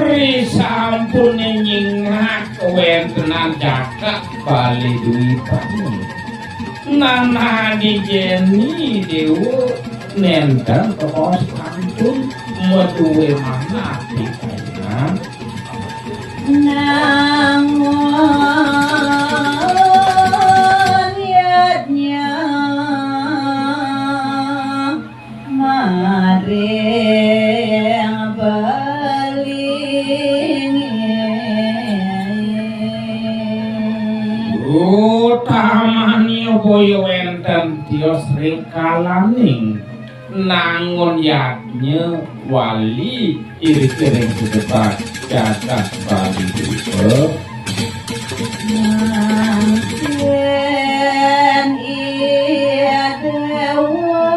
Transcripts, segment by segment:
Risampun nyingak kewentenan Jaka Bali Dwipani Nanani Jeni Dewa nenten kos pantun meduwe mana pikainya nangon yatnya maring utamani boyo wenten tios rikalaning nangon yatnya wali iri-iring sedebat Jaka Bali Dwipa Nangken iya dewa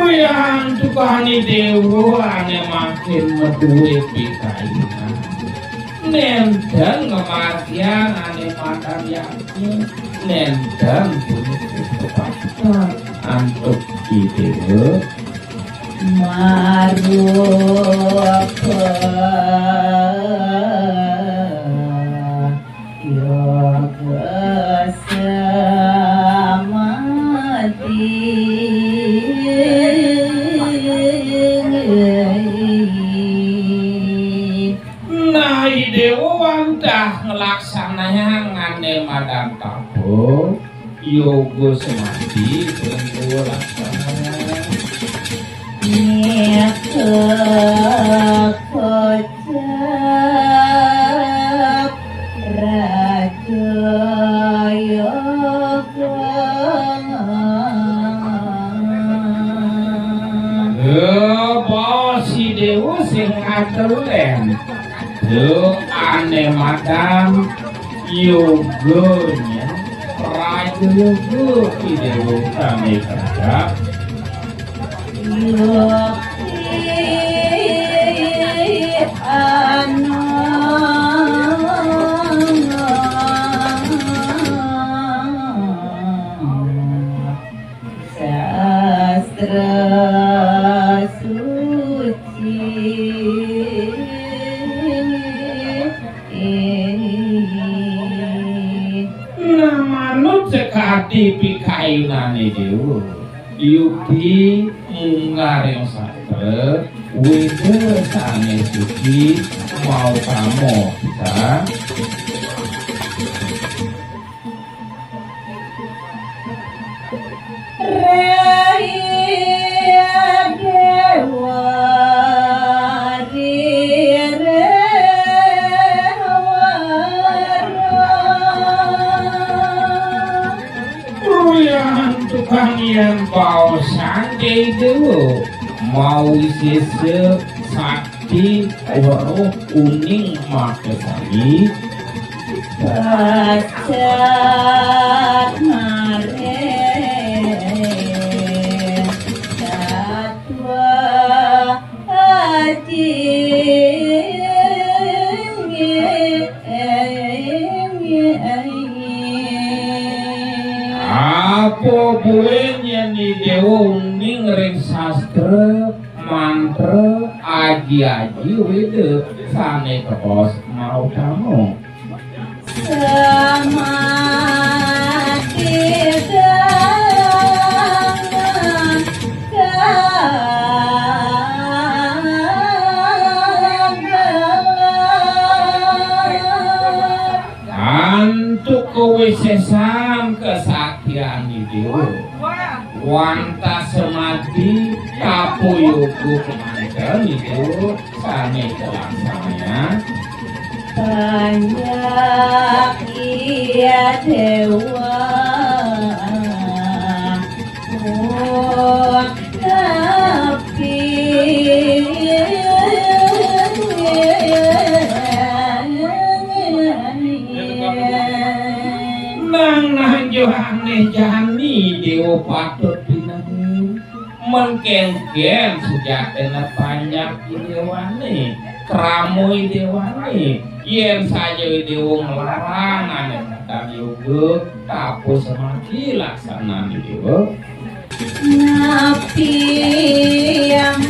Yang tukani dewa ane makin meduwe pikainan nenten ngematian ane makan yakni nenten punya kepatuhan antuk idewa marupa yoga samati nai dewa wantah ngelaksananya ngane madang tapo yoga semati tunggu laksananya kocap raja yoga si dewa sing atulen ane madam yogonya raja yogo si dewa kami kerja sastra suci manut sekati pikainane dewa yuki mungaring sastra weda sane suci mau kamu bisa Raya dewa tukang yang bau sangke dewa mau sese sakti waruh kuning makasari pacat mare satwa hati apa buenya ni dewa uning ring sastra mantra aji-aji wede sane kepos mau kamu sama antuk kewisesan kesaktian dewa wanta semati kapoyoku kemanten itu sane kelaksananya banyak iya dewa tapi dewa patut pinahin mengken-ken sejak enak panjang dewane kramoi dewane yen saja dewa melarang aneh kata yoga tapo semati laksana dewa napi yang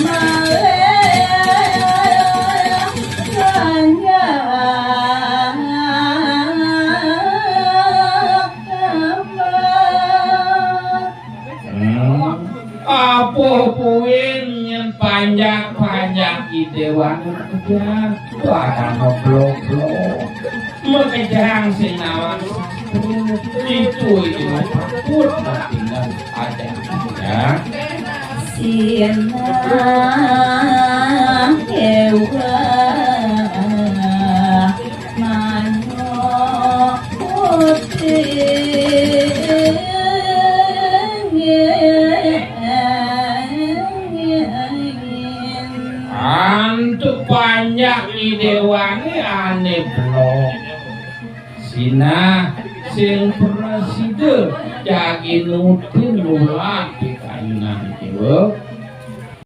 apa puin yang panjang-panjang idewan kejar akan ngobrol-ngobrol mengejang sinawan itu takut tinggal ada ya sina kewa mano antuk banyak idewani aneh blok sina sing presiden jagi nutin nulat di kayunan dewa